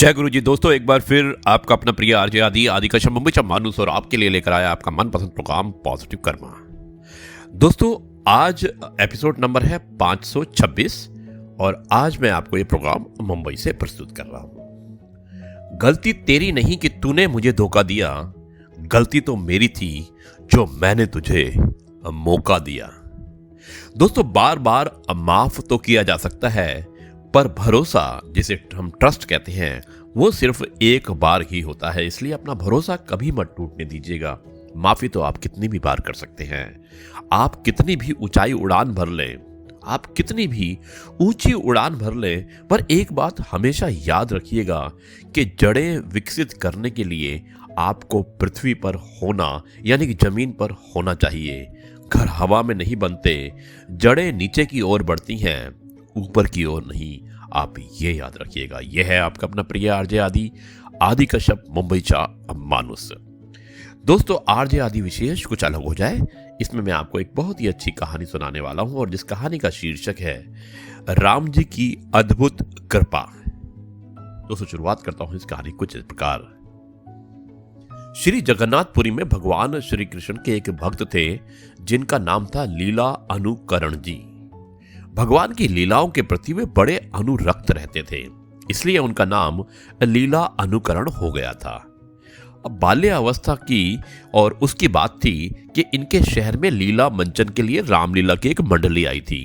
जय गुरु जी। दोस्तों, एक बार फिर आपका अपना प्रिय आरजे आदि कश्यप मुंबई चा मानुस और आपके लिए लेकर आया आपका मनपसंद प्रोग्राम पॉजिटिव कर्मा। दोस्तों, आज एपिसोड नंबर है 526 और आज मैं आपको ये प्रोग्राम मुंबई से प्रस्तुत कर रहा हूं। गलती तेरी नहीं कि तूने मुझे धोखा दिया, गलती तो मेरी थी जो मैंने तुझे मौका दिया। दोस्तों, बार बार माफ तो किया जा सकता है, पर भरोसा, जिसे हम ट्रस्ट कहते हैं, वो सिर्फ एक बार ही होता है। इसलिए अपना भरोसा कभी मत टूटने दीजिएगा। माफी तो आप कितनी भी बार कर सकते हैं। आप कितनी भी ऊंचाई उड़ान भर लें, आप कितनी भी ऊंची उड़ान भर लें, पर एक बात हमेशा याद रखिएगा कि जड़ें विकसित करने के लिए आपको पृथ्वी पर होना, यानी कि जमीन पर होना चाहिए। घर हवा में नहीं बनते, जड़ें नीचे की ओर बढ़ती हैं, ऊपर की ओर नहीं। आप ये याद रखिएगा। यह है आपका अपना प्रिय आरजे आदि कश्यप मुंबई चा मानुस। दोस्तों, आरजे आदि विशेष कुछ अलग हो जाए, इसमें मैं आपको एक बहुत ही अच्छी कहानी सुनाने वाला हूं और जिस कहानी का शीर्षक है राम जी की अद्भुत कृपा। दोस्तों, शुरुआत करता हूं इस कहानी कुछ इस प्रकार। श्री जगन्नाथपुरी में भगवान श्री कृष्ण के एक भक्त थे जिनका नाम था लीला अनुकरण जी। भगवान की लीलाओं के प्रति वे बड़े अनुरक्त रहते थे, इसलिए उनका नाम लीला अनुकरण हो गया था। अब बाल्यावस्था की और उसकी बात थी कि इनके शहर में लीला मंचन के लिए रामलीला की एक मंडली आई थी।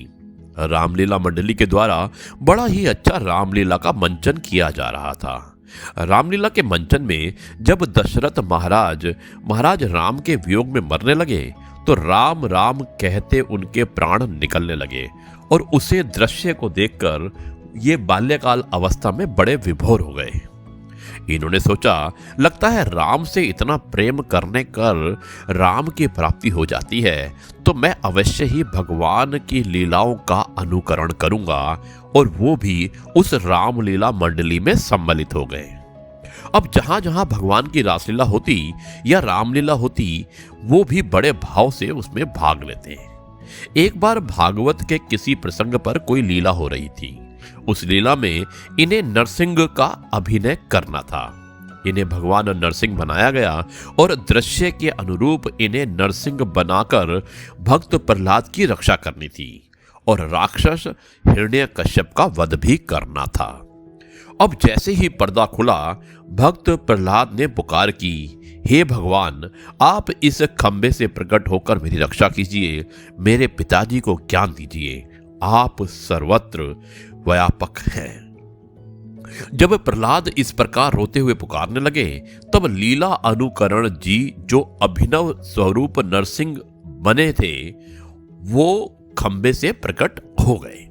रामलीला मंडली के द्वारा बड़ा ही अच्छा रामलीला का मंचन किया जा रहा था। रामलीला के मंचन में जब दशरथ महाराज राम के वियोग में मरने लगे तो राम राम कहते उनके प्राण निकलने लगे और उसे दृश्य को देखकर ये बाल्यकाल अवस्था में बड़े विभोर हो गए। इन्होंने सोचा, लगता है राम से इतना प्रेम करने कर राम की प्राप्ति हो जाती है, तो मैं अवश्य ही भगवान की लीलाओं का अनुकरण करूंगा, और वो भी उस रामलीला मंडली में सम्मिलित हो गए। अब जहां जहां भगवान की रासलीला होती या रामलीला होती, वो भी बड़े भाव से उसमें भाग लेते हैं। एक बार भागवत के किसी प्रसंग पर कोई लीला हो रही थी। उस लीला में इन्हें नरसिंह का अभिनय करना था। इन्हें भगवान नरसिंह बनाया गया और दृश्य के अनुरूप इन्हें नरसिंह बनाकर भक्त प्रहलाद की रक्षा करनी थी और राक्षस हिरण्यकश्यप का वध भी करना था। अब जैसे ही पर्दा खुला, भक्त प्रहलाद ने पुकार की, हे भगवान, आप इस खंबे से प्रकट होकर मेरी रक्षा कीजिए, मेरे पिताजी को ज्ञान दीजिए, आप सर्वत्र व्यापक हैं। जब प्रहलाद इस प्रकार रोते हुए पुकारने लगे, तब लीला अनुकरण जी, जो अभिनव स्वरूप नरसिंह बने थे, वो खंबे से प्रकट हो गए।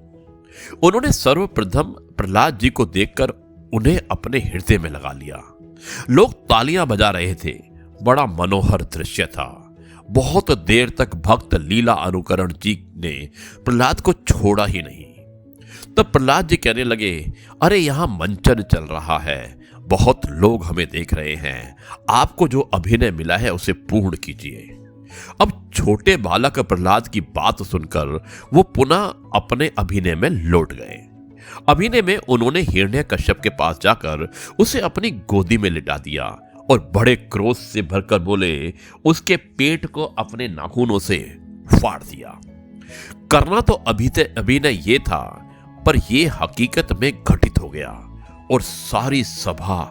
उन्होंने सर्वप्रथम प्रहलाद जी को देखकर उन्हें अपने हृदय में लगा लिया। लोग तालियां बजा रहे थे। बड़ा मनोहर दृश्य था। बहुत देर तक भक्त लीला अनुकरण जी ने प्रहलाद को छोड़ा ही नहीं। तब प्रहलाद जी कहने लगे, अरे यहां मंचन चल रहा है, बहुत लोग हमें देख रहे हैं, आपको जो अभिनय मिला है उसे पूर्ण कीजिए। अब छोटे बालक प्रहलाद की बात सुनकर वो पुनः अपने अभिनय में लौट गए। अभिनय में उन्होंने हिरण्यकश्यप के पास जाकर उसे अपनी गोदी में लिटा दिया और बड़े क्रोध से भरकर बोले, उसके पेट को अपने नाखूनों से फाड़ दिया। करना तो अभिनय ये था, पर यह हकीकत में घटित हो गया और सारी सभा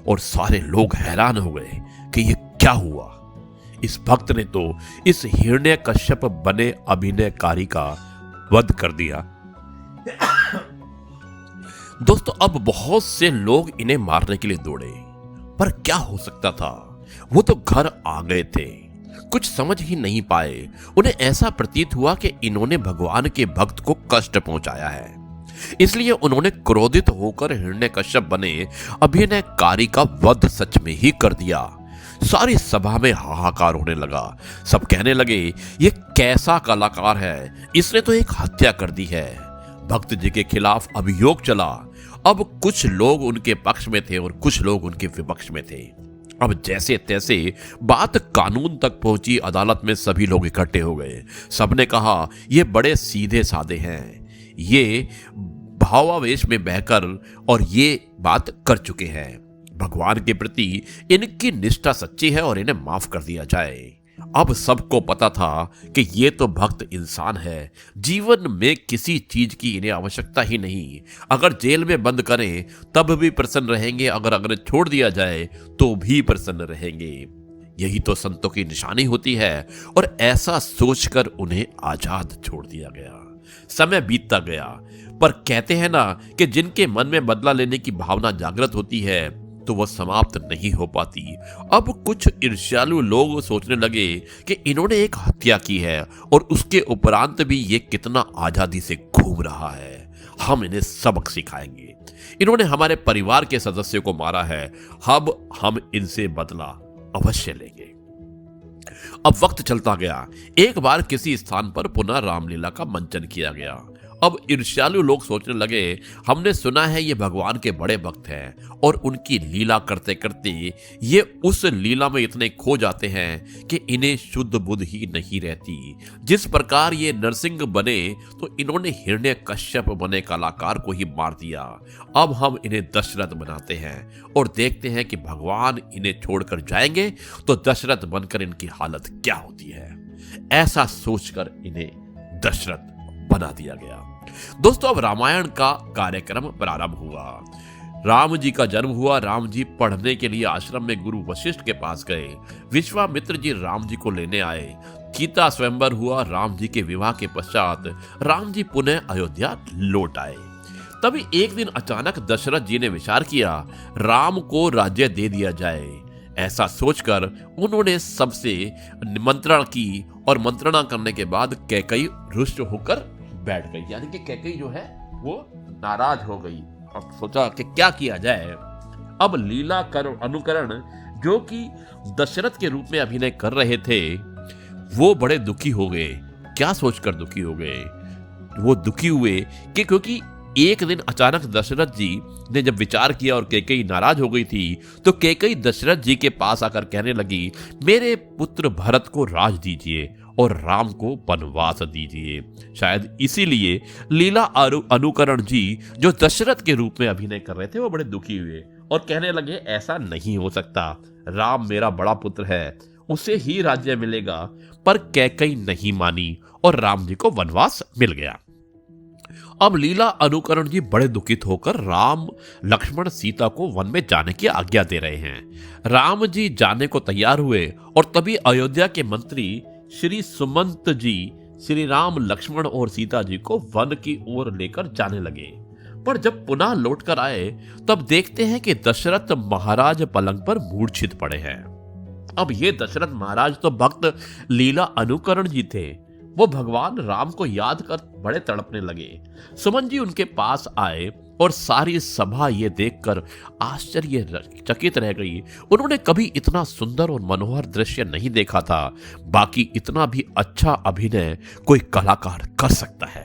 और सारे लोग हैरान हो गए कि ये क्या हुआ। इस भक्त ने तो इस हिरण्यकश्यप बने अभिनयकारी का वध कर दिया। दोस्तों, अब बहुत से लोग इन्हें मारने के लिए दौड़े, पर क्या हो सकता था, वो तो घर आ गए थे। कुछ समझ ही नहीं पाए। उन्हें ऐसा प्रतीत हुआ कि इन्होंने भगवान के भक्त को कष्ट पहुंचाया है, इसलिए उन्होंने क्रोधित होकर हिरण्यकश्यप बने अभिनयकारी का वध सच में ही कर दिया। सारी सभा में हाहाकार होने लगा। सब कहने लगे, ये कैसा कलाकार है, इसने तो एक हत्या कर दी है। भक्त जी के खिलाफ अभियोग चला। अब कुछ लोग उनके पक्ष में थे और कुछ लोग उनके विपक्ष में थे। अब जैसे तैसे बात कानून तक पहुंची। अदालत में सभी लोग इकट्ठे हो गए। सबने कहा, ये बड़े सीधे साधे हैं, ये भावावेश में बहकर और ये बात कर चुके हैं। भगवान के प्रति इनकी निष्ठा सच्ची है और इन्हें माफ कर दिया जाए। अब सबको पता था कि ये तो भक्त इंसान है, जीवन में किसी चीज की इन्हें आवश्यकता ही नहीं। अगर जेल में बंद करें तब भी प्रसन्न रहेंगे, अगर छोड़ दिया जाए तो भी प्रसन्न रहेंगे। यही तो संतों की निशानी होती है। और ऐसा सोचकर उन्हें आजाद छोड़ दिया गया। समय बीतता गया, पर कहते हैं ना कि जिनके मन में बदला लेने की भावना जागृत होती है तो वह समाप्त नहीं हो पाती। अब कुछ ईर्ष्यालु लोग सोचने लगे कि इन्होंने एक हत्या की है और उसके उपरांत भी ये कितना आजादी से घूम रहा है, हम इन्हें सबक सिखाएंगे। इन्होंने हमारे परिवार के सदस्यों को मारा है, अब हम इनसे बदला अवश्य लेंगे। अब वक्त चलता गया। एक बार किसी स्थान पर पुनः रामलीला का मंचन किया गया। अब ईर्ष्यालु लोग सोचने लगे, हमने सुना है ये भगवान के बड़े भक्त हैं और उनकी लीला करते करते ये उस लीला में इतने खो जाते हैं कि इन्हें शुद्ध बुद्ध ही नहीं रहती। जिस प्रकार ये नरसिंह बने तो इन्होंने हिरण्यकश्यप बने कलाकार को ही मार दिया। अब हम इन्हें दशरथ बनाते हैं और देखते हैं कि भगवान इन्हें छोड़कर जाएंगे तो दशरथ बनकर इनकी हालत क्या होती है। ऐसा सोचकर इन्हें दशरथ बना दिया गया। दोस्तों, अब रामायण का कार्यक्रम प्रारंभ हुआ। राम जी का जन्म हुआ। राम जी पढ़ने के लिए आश्रम में गुरु वशिष्ठ के पास गए। विश्वामित्र जी राम जी को लेने आए। सीता स्वयंवर हुआ। राम जी के विवाह के पश्चात राम जी पुनः अयोध्या लौट आए। तभी एक दिन अचानक दशरथ जी ने विचार किया, राम को राज्य दे दिया जाए। ऐसा सोचकर उन्होंने सबसे मंत्रणा की और मंत्रणा करने के बाद कैकेयी रुष्ट होकर बैठ गई। यानी कि कैकेयी जो है वो नाराज हो गई। अब सोचा कि क्या किया जाए। अब लीला कर अनुकरण जो कि दशरथ के रूप में अभिनय कर रहे थे वो बड़े दुखी हो गए। क्या सोचकर दुखी हो गए? वो दुखी हुए कि क्योंकि एक दिन अचानक दशरथ जी ने जब विचार किया और कैकेयी नाराज हो गई थी तो कैकेयी दशरथ जी के पास आकर कहने लगी, मेरे पुत्र भरत को राज दीजिए और राम को वनवास दीजिए। शायद इसीलिए लीला अनुकरण जी जो दशरथ के रूप में अभिनय कर रहे थे वो बड़े दुखी हुए और कहने लगे, ऐसा नहीं हो सकता, राम मेरा बड़ा पुत्र है, उसे ही राज्य मिलेगा। पर कैकेयी नहीं मानी और राम जी को वनवास मिल गया। अब लीला अनुकरण जी बड़े दुखित होकर राम लक्ष्मण सीता को वन में जाने की आज्ञा दे रहे हैं। राम जी जाने को तैयार हुए और तभी अयोध्या के मंत्री श्री सुमंत जी श्री राम लक्ष्मण और सीता जी को वन की ओर लेकर जाने लगे। पर जब पुनः लौटकर आए तब देखते हैं कि दशरथ महाराज पलंग पर मूर्छित पड़े हैं। अब ये दशरथ महाराज तो भक्त लीला अनुकरण जी थे। वो भगवान राम को याद कर बड़े तड़पने लगे। सुमन जी उनके पास आए और सारी सभा ये देखकर आश्चर्यचकित रह गई। उन्होंने कभी इतना सुंदर और मनोहर दृश्य नहीं देखा था। बाकी इतना भी अच्छा अभिनय कोई कलाकार कर सकता है।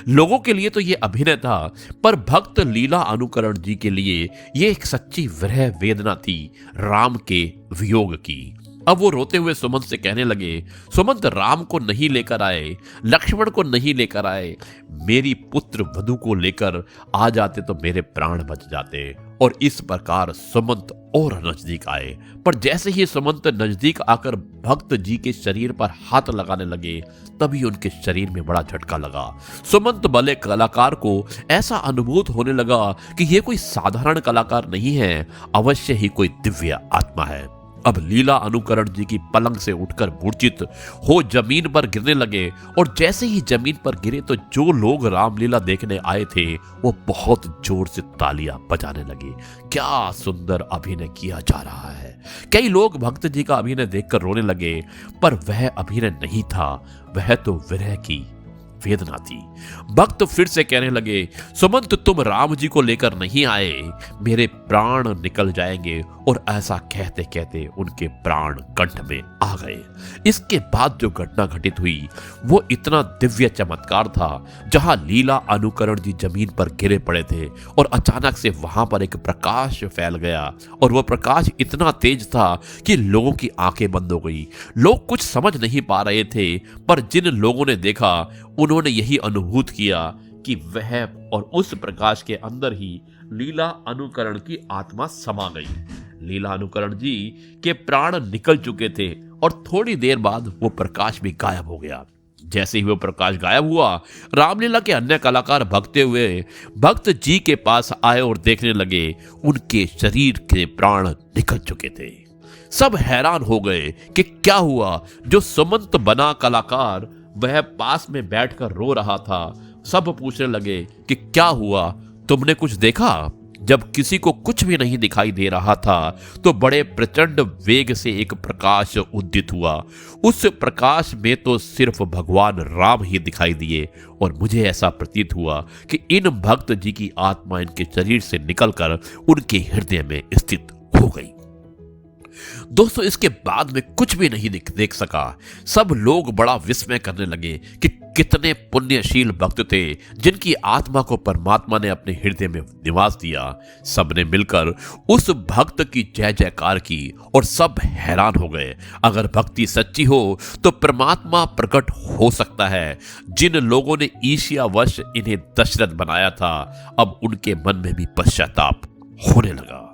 लोगों के लिए तो ये अभिनय था, पर भक्त लीला अनुकरण जी के लिए ये एक सच्ची विरह वेदना थी राम के वियोग की। अब वो रोते हुए सुमंत से कहने लगे, सुमंत राम को नहीं लेकर आए, लक्ष्मण को नहीं लेकर आए, मेरी पुत्र वधु को लेकर आ जाते तो मेरे प्राण बच जाते। और इस प्रकार सुमंत और नजदीक आए। पर जैसे ही सुमंत नजदीक आकर भक्त जी के शरीर पर हाथ लगाने लगे तभी उनके शरीर में बड़ा झटका लगा। सुमंत भले कलाकार को ऐसा अनुभूत होने लगा कि ये कोई साधारण कलाकार नहीं है, अवश्य ही कोई दिव्य आत्मा है। अब लीला अनुकरण जी की पलंग से उठकर मूर्छित हो जमीन पर गिरने लगे और जैसे ही जमीन पर गिरे तो जो लोग रामलीला देखने आए थे वो बहुत जोर से तालियां बजाने लगे। क्या सुंदर अभिनय किया जा रहा है। कई लोग भक्त जी का अभिनय देखकर रोने लगे, पर वह अभिनय नहीं था, वह तो विरह की वेदना थी। भक्त फिर से कहने लगे, सुमंत तुम राम जी को लेकर नहीं आए, मेरे प्राण निकल जाएंगे। और ऐसा कहते कहते उनके प्राण कंठ में आ गए। इसके बाद जो घटना घटित हुई वो इतना दिव्य चमत्कार था। जहां लीला अनुकरण जी जमीन पर गिरे पड़े थे और अचानक से वहां पर एक प्रकाश फैल गया और वह प्रकाश इतना तेज था कि लोगों की आंखें बंद हो गई। लोग कुछ समझ नहीं पा रहे थे, पर जिन लोगों ने देखा उन्होंने यही अनुभूत किया कि वह और उस प्रकाश के अंदर ही लीला अनुकरण की आत्मा समा गई। लीला अनुकरण जी के प्राण निकल चुके थे और थोड़ी देर बाद वो प्रकाश भी गायब हो गया। जैसे ही वो प्रकाश गायब हुआ, रामलीला के अन्य कलाकार भगते हुए भक्त जी के पास आए और देखने लगे उनके शरीर के प्राण निकल चुके थे। सब हैरान हो गए कि क्या हुआ। जो सुमंत बना कलाकार वह पास में बैठकर रो रहा था। सब पूछने लगे कि क्या हुआ, तुमने कुछ देखा? जब किसी को कुछ भी नहीं दिखाई दे रहा था तो बड़े प्रचंड वेग से एक प्रकाश उदित हुआ। उस प्रकाश में तो सिर्फ भगवान राम ही दिखाई दिए और मुझे ऐसा प्रतीत हुआ कि इन भक्त जी की आत्मा इनके शरीर से निकलकर उनके हृदय में स्थित हो गई। दोस्तों, इसके बाद में कुछ भी नहीं देख सका। सब लोग बड़ा विस्मय करने लगे कि कितने पुण्यशील भक्त थे जिनकी आत्मा को परमात्मा ने अपने हृदय में निवास दिया। सबने मिलकर उस भक्त की जय जयकार की और सब हैरान हो गए। अगर भक्ति सच्ची हो तो परमात्मा प्रकट हो सकता है। जिन लोगों ने ईर्ष्यावश इन्हें दशरथ बनाया था, अब उनके मन में भी पश्चाताप होने लगा।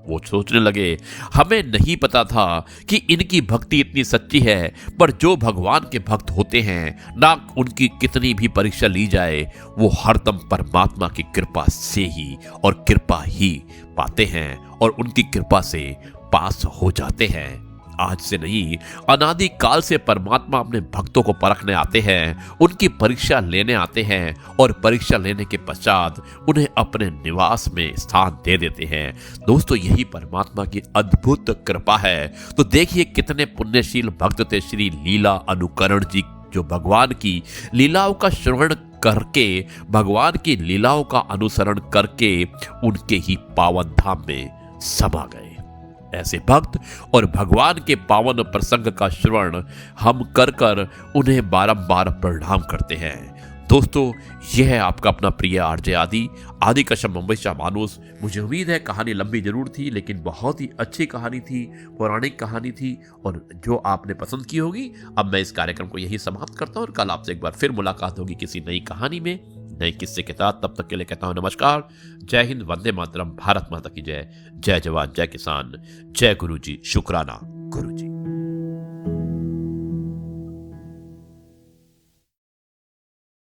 वो सोचने लगे, हमें नहीं पता था कि इनकी भक्ति इतनी सच्ची है, पर जो भगवान के भक्त होते हैं ना उनकी कितनी भी परीक्षा ली जाए, वो हरदम परमात्मा की कृपा से ही और कृपा ही पाते हैं और उनकी कृपा से पास हो जाते हैं। आज से नहीं, अनादि काल से परमात्मा अपने भक्तों को परखने आते हैं, उनकी परीक्षा लेने आते हैं और परीक्षा लेने के पश्चात उन्हें अपने निवास में स्थान दे देते हैं। दोस्तों, यही परमात्मा की अद्भुत कृपा है। तो देखिए कितने पुण्यशील भक्त थे श्री लीला अनुकरण जी, जो भगवान की लीलाओं का श्रवण करके, भगवान की लीलाओं का अनुसरण करके उनके ही पावन धाम में समा गए। ऐसे भक्त और भगवान के पावन प्रसंग का श्रवण हम कर कर उन्हें बारंबार प्रणाम करते हैं। दोस्तों, यह है आपका अपना प्रिय आरजे आदि कश्यप मुंबई से मानुस। मुझे उम्मीद है कहानी लंबी जरूर थी, लेकिन बहुत ही अच्छी कहानी थी, पौराणिक कहानी थी और जो आपने पसंद की होगी। अब मैं इस कार्यक्रम को यही समाप्त करता हूँ और कल आपसे एक बार फिर मुलाकात होगी किसी नई कहानी में, नए किस्से के साथ। तब तक के लिए कहता हूं नमस्कार, जय हिंद, वंदे मातरम, भारत माता की जय। जय जवान, जय किसान, जय गुरु जी, शुक्राना गुरु जी।